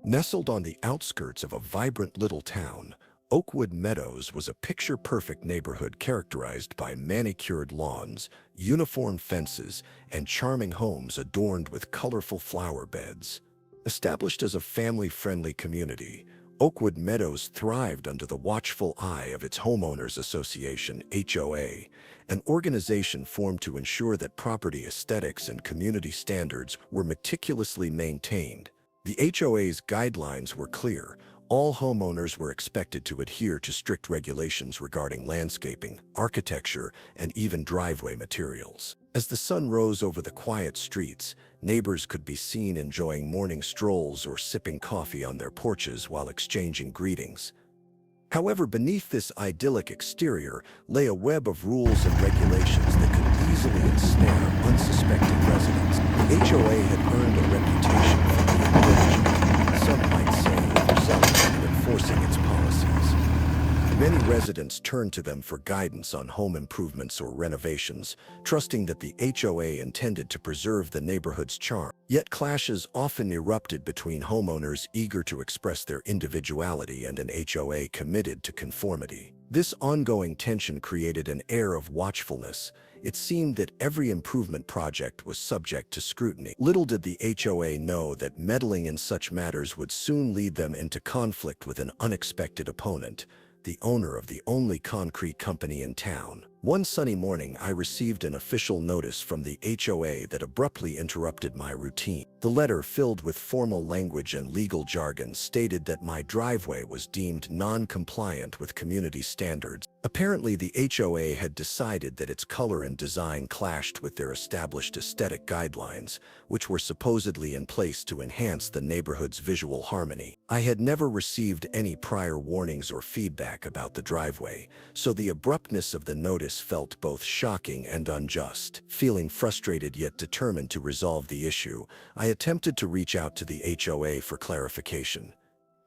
Nestled on the outskirts of a vibrant little town, Oakwood Meadows was a picture-perfect neighborhood characterized by manicured lawns, uniform fences, and charming homes adorned with colorful flower beds. Established as a family-friendly community, Oakwood Meadows thrived under the watchful eye of its Homeowners Association (HOA), an organization formed to ensure that property aesthetics and community standards were meticulously maintained. The HOA's guidelines were clear. All homeowners were expected to adhere to strict regulations regarding landscaping, architecture, and even driveway materials. As the sun rose over the quiet streets, neighbors could be seen enjoying morning strolls or sipping coffee on their porches while exchanging greetings. However, beneath this idyllic exterior lay a web of rules and regulations that could easily ensnare unsuspecting residents. The HOA had earned a reputation for being diligent, some might say overzealous in enforcing its policies. Many residents turned to them for guidance on home improvements or renovations, trusting that the HOA intended to preserve the neighborhood's charm. Yet clashes often erupted between homeowners eager to express their individuality and an HOA committed to conformity. This ongoing tension created an air of watchfulness. It seemed that every improvement project was subject to scrutiny. Little did the HOA know that meddling in such matters would soon lead them into conflict with an unexpected opponent, the owner of the only concrete company in town. One sunny morning, I received an official notice from the HOA that abruptly interrupted my routine. The letter, filled with formal language and legal jargon, stated that my driveway was deemed non-compliant with community standards. Apparently, the HOA had decided that its color and design clashed with their established aesthetic guidelines, which were supposedly in place to enhance the neighborhood's visual harmony. I had never received any prior warnings or feedback about the driveway, so the abruptness of the notice felt both shocking and unjust. Feeling frustrated yet determined to resolve the issue, I attempted to reach out to the HOA for clarification.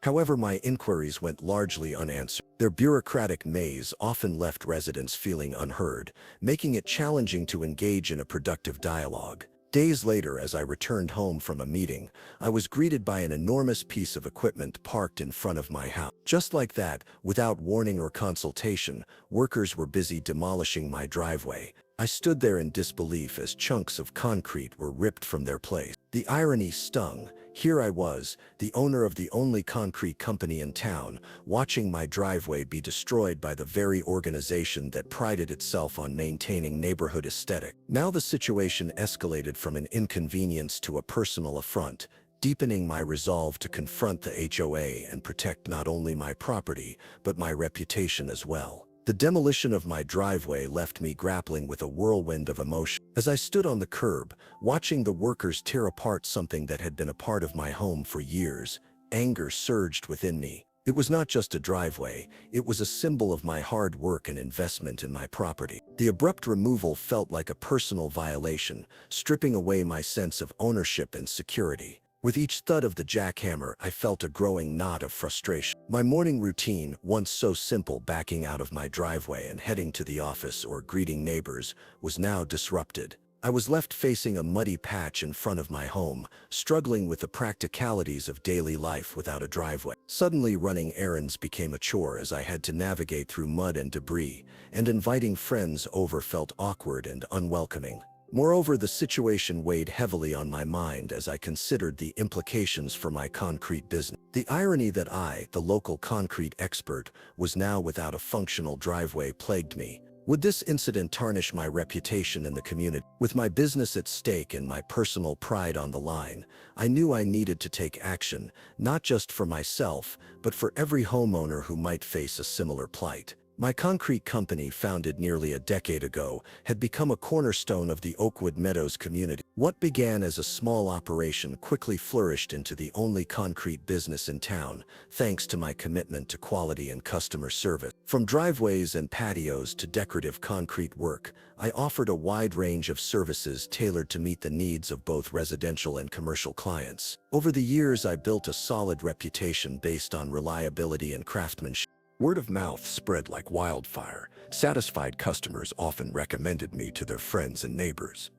However, my inquiries went largely unanswered. Their bureaucratic maze often left residents feeling unheard, making it challenging to engage in a productive dialogue. Days later, as I returned home from a meeting, I was greeted by an enormous piece of equipment parked in front of my house. Just like that, without warning or consultation, workers were busy demolishing my driveway. I stood there in disbelief as chunks of concrete were ripped from their place. The irony stung. Here I was, the owner of the only concrete company in town, watching my driveway be destroyed by the very organization that prided itself on maintaining neighborhood aesthetic. Now the situation escalated from an inconvenience to a personal affront, deepening my resolve to confront the HOA and protect not only my property, but my reputation as well. The demolition of my driveway left me grappling with a whirlwind of emotion. As I stood on the curb, watching the workers tear apart something that had been a part of my home for years, anger surged within me. It was not just a driveway, it was a symbol of my hard work and investment in my property. The abrupt removal felt like a personal violation, stripping away my sense of ownership and security. With each thud of the jackhammer, I felt a growing knot of frustration. My morning routine, once so simple, backing out of my driveway and heading to the office or greeting neighbors, was now disrupted. I was left facing a muddy patch in front of my home, struggling with the practicalities of daily life without a driveway. Suddenly, running errands became a chore as I had to navigate through mud and debris, and inviting friends over felt awkward and unwelcoming. Moreover, the situation weighed heavily on my mind as I considered the implications for my concrete business. The irony that I, the local concrete expert, was now without a functional driveway plagued me. Would this incident tarnish my reputation in the community? With my business at stake and my personal pride on the line, I knew I needed to take action, not just for myself, but for every homeowner who might face a similar plight. My concrete company, founded nearly a decade ago, had become a cornerstone of the Oakwood Meadows community. What began as a small operation quickly flourished into the only concrete business in town, thanks to my commitment to quality and customer service. From driveways and patios to decorative concrete work, I offered a wide range of services tailored to meet the needs of both residential and commercial clients. Over the years, I built a solid reputation based on reliability and craftsmanship. Word of mouth spread like wildfire. Satisfied customers often recommended me to their friends and neighbors.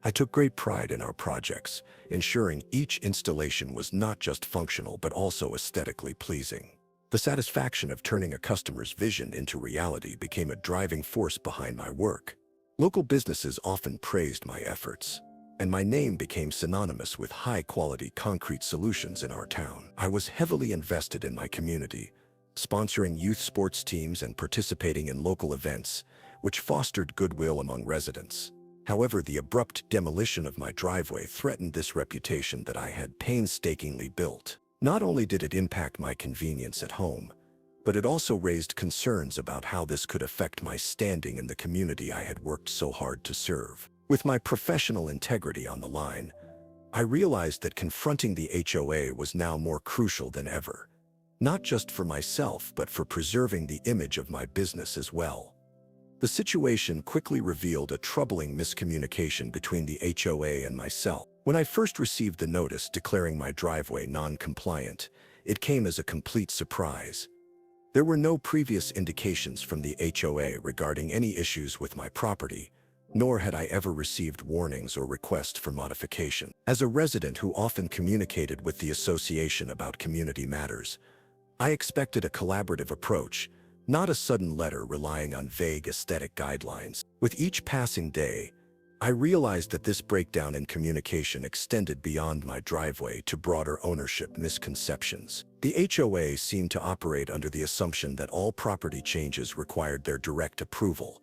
I took great pride in our projects, ensuring each installation was not just functional but also aesthetically pleasing. The satisfaction of turning a customer's vision into reality became a driving force behind my work. Local businesses often praised my efforts, and my name became synonymous with high-quality concrete solutions in our town. I was heavily invested in my community, sponsoring youth sports teams and participating in local events, which fostered goodwill among residents. However, the abrupt demolition of my driveway threatened this reputation that I had painstakingly built. Not only did it impact my convenience at home, but it also raised concerns about how this could affect my standing in the community I had worked so hard to serve. With my professional integrity on the line, I realized that confronting the HOA was now more crucial than ever, not just for myself but for preserving the image of my business as well. The situation quickly revealed a troubling miscommunication between the HOA and myself. When I first received the notice declaring my driveway non-compliant, it came as a complete surprise. There were no previous indications from the HOA regarding any issues with my property, nor had I ever received warnings or requests for modification. As a resident who often communicated with the association about community matters, I expected a collaborative approach, not a sudden letter relying on vague aesthetic guidelines. With each passing day, I realized that this breakdown in communication extended beyond my driveway to broader ownership misconceptions. The HOA seemed to operate under the assumption that all property changes required their direct approval,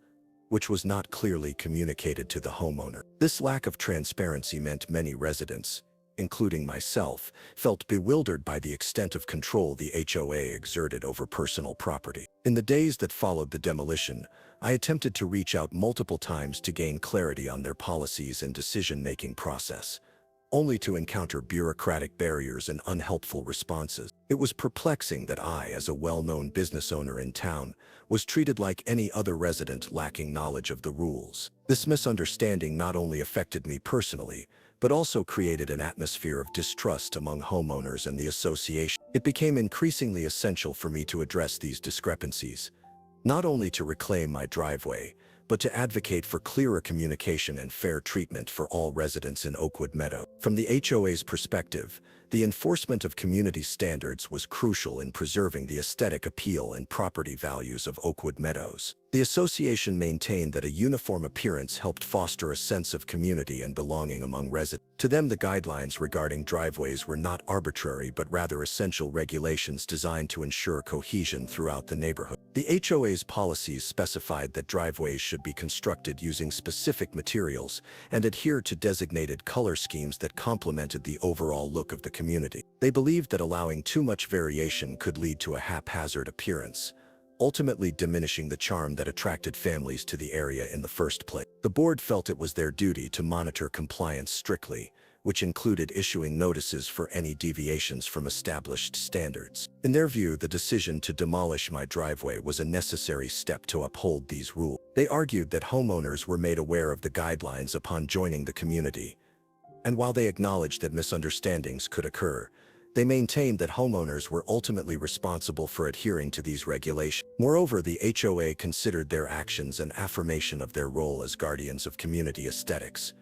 which was not clearly communicated to the homeowner. This lack of transparency meant many residents, including myself, felt bewildered by the extent of control the HOA exerted over personal property. In the days that followed the demolition, I attempted to reach out multiple times to gain clarity on their policies and decision-making process, only to encounter bureaucratic barriers and unhelpful responses. It was perplexing that I, as a well-known business owner in town, was treated like any other resident lacking knowledge of the rules. This misunderstanding not only affected me personally, but also created an atmosphere of distrust among homeowners and the association. It became increasingly essential for me to address these discrepancies, not only to reclaim my driveway, but to advocate for clearer communication and fair treatment for all residents in Oakwood Meadow. From the HOA's perspective, the enforcement of community standards was crucial in preserving the aesthetic appeal and property values of Oakwood Meadows. The association maintained that a uniform appearance helped foster a sense of community and belonging among residents. To them, the guidelines regarding driveways were not arbitrary but rather essential regulations designed to ensure cohesion throughout the neighborhood. The HOA's policies specified that driveways should be constructed using specific materials and adhere to designated color schemes that complemented the overall look of the community. They believed that allowing too much variation could lead to a haphazard appearance, ultimately diminishing the charm that attracted families to the area in the first place. The board felt it was their duty to monitor compliance strictly, which included issuing notices for any deviations from established standards. In their view, the decision to demolish my driveway was a necessary step to uphold these rules. They argued that homeowners were made aware of the guidelines upon joining the community, and while they acknowledged that misunderstandings could occur, they maintained that homeowners were ultimately responsible for adhering to these regulations. Moreover, the HOA considered their actions an affirmation of their role as guardians of community aesthetics,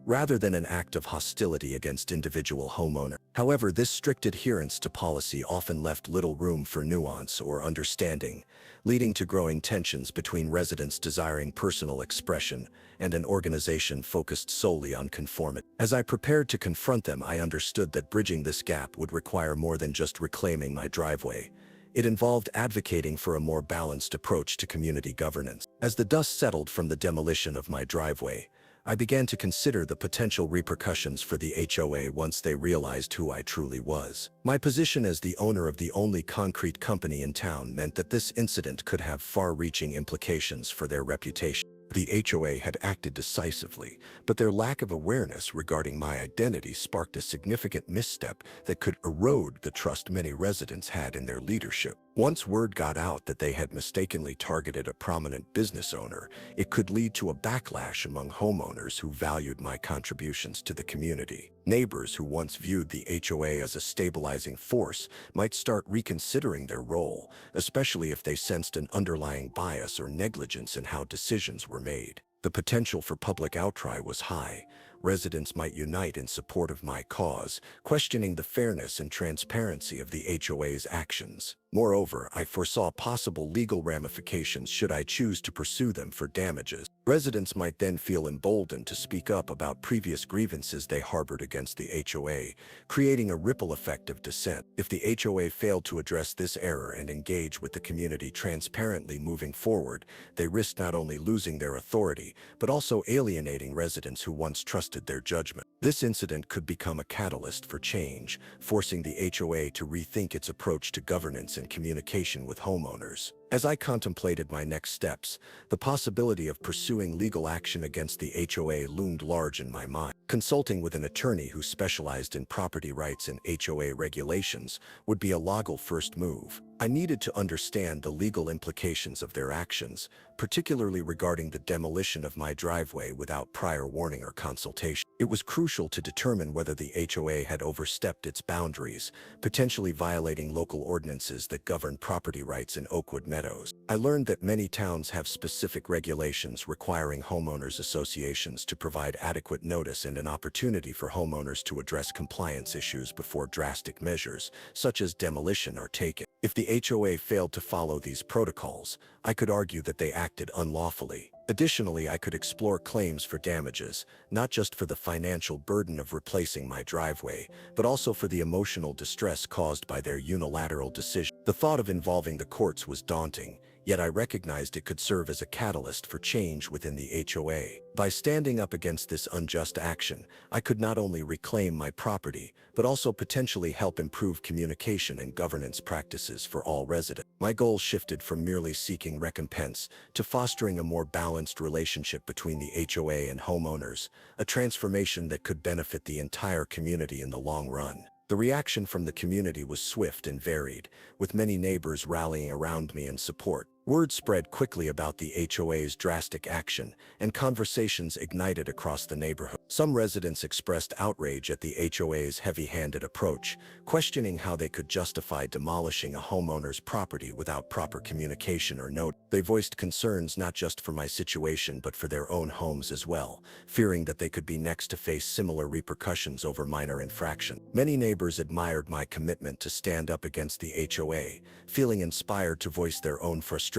rather than an act of hostility against individual homeowners. However, this strict adherence to policy often left little room for nuance or understanding, leading to growing tensions between residents desiring personal expression and an organization focused solely on conformity. As I prepared to confront them, I understood that bridging this gap would require more than just reclaiming my driveway. It involved advocating for a more balanced approach to community governance. As the dust settled from the demolition of my driveway, I began to consider the potential repercussions for the HOA once they realized who I truly was. My position as the owner of the only concrete company in town meant that this incident could have far-reaching implications for their reputation. The HOA had acted decisively, but their lack of awareness regarding my identity sparked a significant misstep that could erode the trust many residents had in their leadership. Once word got out that they had mistakenly targeted a prominent business owner, it could lead to a backlash among homeowners who valued my contributions to the community. Neighbors who once viewed the HOA as a stabilizing force might start reconsidering their role, especially if they sensed an underlying bias or negligence in how decisions were made. The potential for public outcry was high, residents might unite in support of my cause, questioning the fairness and transparency of the HOA's actions. Moreover, I foresaw possible legal ramifications should I choose to pursue them for damages. Residents might then feel emboldened to speak up about previous grievances they harbored against the HOA, creating a ripple effect of dissent. If the HOA failed to address this error and engage with the community transparently moving forward, they risked not only losing their authority, but also alienating residents who once trusted their judgment. This incident could become a catalyst for change, forcing the HOA to rethink its approach to governance and communication with homeowners. As I contemplated my next steps, the possibility of pursuing legal action against the HOA loomed large in my mind. Consulting with an attorney who specialized in property rights and HOA regulations would be a logical first move. I needed to understand the legal implications of their actions, particularly regarding the demolition of my driveway without prior warning or consultation. It was crucial to determine whether the HOA had overstepped its boundaries, potentially violating local ordinances that govern property rights in Oakwood Meadows. I learned that many towns have specific regulations requiring homeowners associations to provide adequate notice and an opportunity for homeowners to address compliance issues before drastic measures, such as demolition, are taken. If the HOA failed to follow these protocols, I could argue that they acted unlawfully. Additionally, I could explore claims for damages, not just for the financial burden of replacing my driveway, but also for the emotional distress caused by their unilateral decision. The thought of involving the courts was daunting, yet I recognized it could serve as a catalyst for change within the HOA. By standing up against this unjust action, I could not only reclaim my property, but also potentially help improve communication and governance practices for all residents. My goal shifted from merely seeking recompense to fostering a more balanced relationship between the HOA and homeowners, a transformation that could benefit the entire community in the long run. The reaction from the community was swift and varied, with many neighbors rallying around me in support. Word spread quickly about the HOA's drastic action, and conversations ignited across the neighborhood. Some residents expressed outrage at the HOA's heavy-handed approach, questioning how they could justify demolishing a homeowner's property without proper communication or notice. They voiced concerns not just for my situation but for their own homes as well, fearing that they could be next to face similar repercussions over minor infraction. Many neighbors admired my commitment to stand up against the HOA, feeling inspired to voice their own frustrations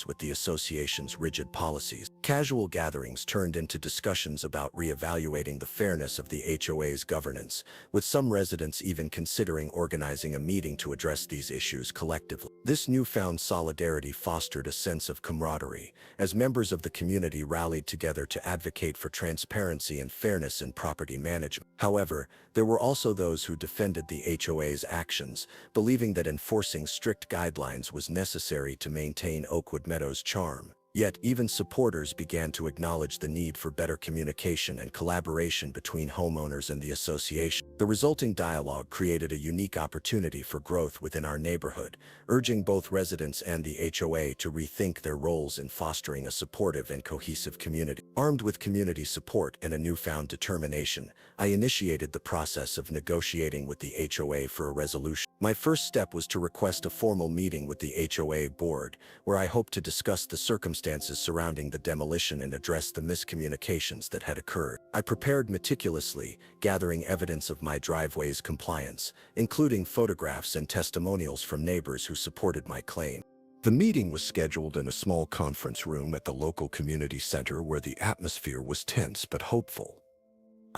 with the association's rigid policies. Casual gatherings turned into discussions about reevaluating the fairness of the HOA's governance, with some residents even considering organizing a meeting to address these issues collectively. This newfound solidarity fostered a sense of camaraderie, as members of the community rallied together to advocate for transparency and fairness in property management. However, there were also those who defended the HOA's actions, believing that enforcing strict guidelines was necessary to maintain Oakwood Meadows' charm. Yet, even supporters began to acknowledge the need for better communication and collaboration between homeowners and the association. The resulting dialogue created a unique opportunity for growth within our neighborhood, urging both residents and the HOA to rethink their roles in fostering a supportive and cohesive community. Armed with community support and a newfound determination, I initiated the process of negotiating with the HOA for a resolution. My first step was to request a formal meeting with the HOA board, where I hoped to discuss the circumstances surrounding the demolition and address the miscommunications that had occurred. I prepared meticulously, gathering evidence of my driveway's compliance, including photographs and testimonials from neighbors who supported my claim. The meeting was scheduled in a small conference room at the local community center where the atmosphere was tense but hopeful.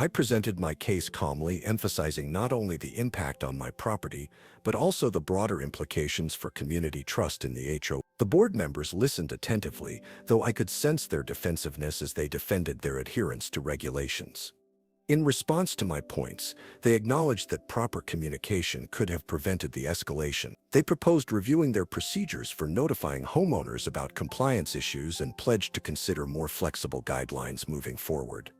I presented my case calmly, emphasizing not only the impact on my property, but also the broader implications for community trust in the HOA. The board members listened attentively, though I could sense their defensiveness as they defended their adherence to regulations. In response to my points, they acknowledged that proper communication could have prevented the escalation. They proposed reviewing their procedures for notifying homeowners about compliance issues and pledged to consider more flexible guidelines moving forward.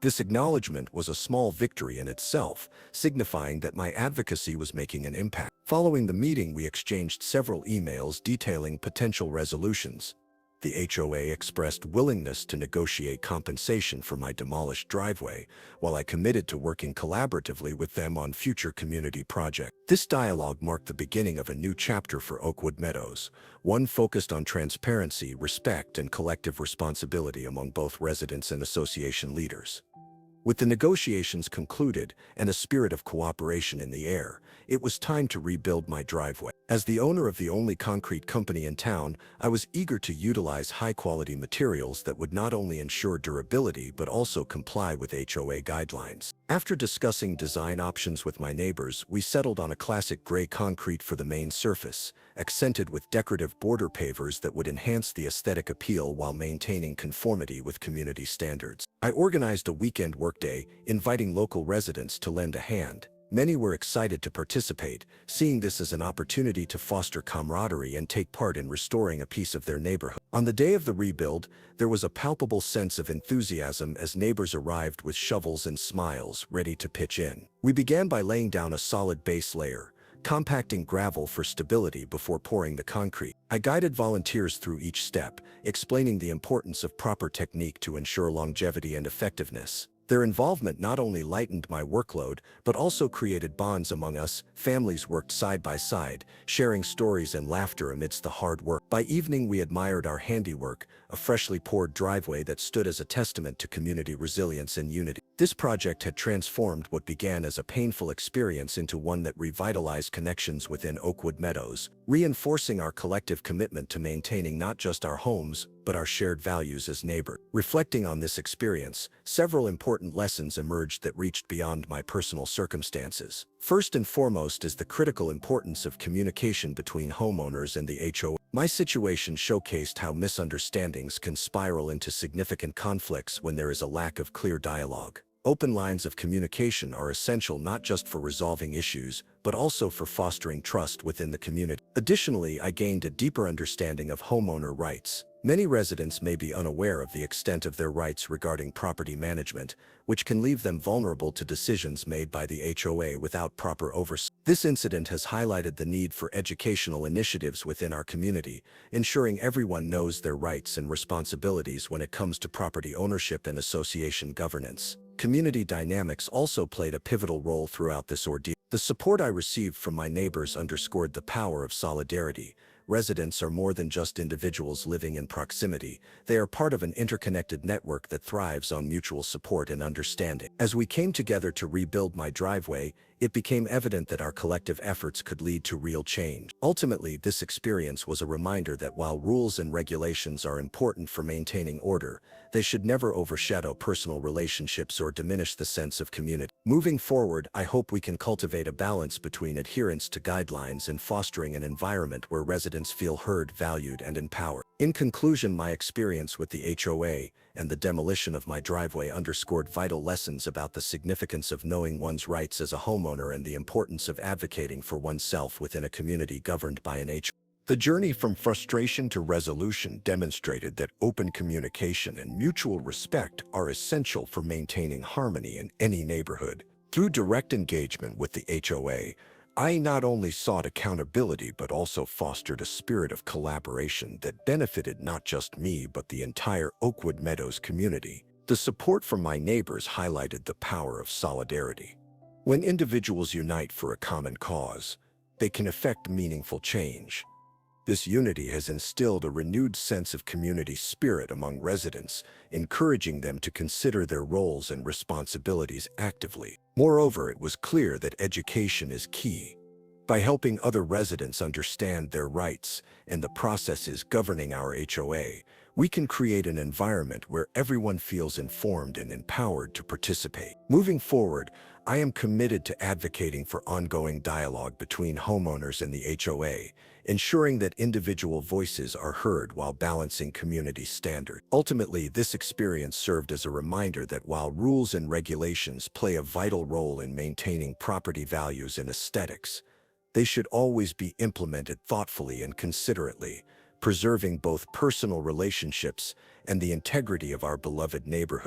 This acknowledgement was a small victory in itself, signifying that my advocacy was making an impact. Following the meeting, we exchanged several emails detailing potential resolutions. The HOA expressed willingness to negotiate compensation for my demolished driveway, while I committed to working collaboratively with them on future community projects. This dialogue marked the beginning of a new chapter for Oakwood Meadows, one focused on transparency, respect, and collective responsibility among both residents and association leaders. With the negotiations concluded and a spirit of cooperation in the air, it was time to rebuild my driveway. As the owner of the only concrete company in town, I was eager to utilize high-quality materials that would not only ensure durability but also comply with HOA guidelines. After discussing design options with my neighbors, we settled on a classic gray concrete for the main surface, accented with decorative border pavers that would enhance the aesthetic appeal while maintaining conformity with community standards. I organized a weekend workday, inviting local residents to lend a hand. Many were excited to participate, seeing this as an opportunity to foster camaraderie and take part in restoring a piece of their neighborhood. On the day of the rebuild, there was a palpable sense of enthusiasm as neighbors arrived with shovels and smiles, ready to pitch in. We began by laying down a solid base layer, compacting gravel for stability before pouring the concrete. I guided volunteers through each step, explaining the importance of proper technique to ensure longevity and effectiveness. Their involvement not only lightened my workload, but also created bonds among us. Families worked side by side, sharing stories and laughter amidst the hard work. By evening, we admired our handiwork, a freshly poured driveway that stood as a testament to community resilience and unity. This project had transformed what began as a painful experience into one that revitalized connections within Oakwood Meadows, reinforcing our collective commitment to maintaining not just our homes, but our shared values as neighbors. Reflecting on this experience, several important lessons emerged that reached beyond my personal circumstances. First and foremost is the critical importance of communication between homeowners and the HOA. My situation showcased how misunderstandings can spiral into significant conflicts when there is a lack of clear dialogue. Open lines of communication are essential not just for resolving issues, but also for fostering trust within the community. Additionally, I gained a deeper understanding of homeowner rights. Many residents may be unaware of the extent of their rights regarding property management, which can leave them vulnerable to decisions made by the HOA without proper oversight. This incident has highlighted the need for educational initiatives within our community, ensuring everyone knows their rights and responsibilities when it comes to property ownership and association governance. Community dynamics also played a pivotal role throughout this ordeal. The support I received from my neighbors underscored the power of solidarity. Residents are more than just individuals living in proximity. They are part of an interconnected network that thrives on mutual support and understanding. As we came together to rebuild my driveway, it became evident that our collective efforts could lead to real change. Ultimately, this experience was a reminder that while rules and regulations are important for maintaining order, they should never overshadow personal relationships or diminish the sense of community. Moving forward, I hope we can cultivate a balance between adherence to guidelines and fostering an environment where residents feel heard, valued, and empowered. In conclusion, my experience with the HOA and the demolition of my driveway underscored vital lessons about the significance of knowing one's rights as a homeowner and the importance of advocating for oneself within a community governed by an HOA. The journey from frustration to resolution demonstrated that open communication and mutual respect are essential for maintaining harmony in any neighborhood. Through direct engagement with the HOA, I not only sought accountability but also fostered a spirit of collaboration that benefited not just me but the entire Oakwood Meadows community. The support from my neighbors highlighted the power of solidarity. When individuals unite for a common cause, they can effect meaningful change. This unity has instilled a renewed sense of community spirit among residents, encouraging them to consider their roles and responsibilities actively. Moreover, it was clear that education is key. By helping other residents understand their rights and the processes governing our HOA, we can create an environment where everyone feels informed and empowered to participate. Moving forward, I am committed to advocating for ongoing dialogue between homeowners and the HOA, ensuring that individual voices are heard while balancing community standards. Ultimately, this experience served as a reminder that while rules and regulations play a vital role in maintaining property values and aesthetics, they should always be implemented thoughtfully and considerately, preserving both personal relationships and the integrity of our beloved neighborhood.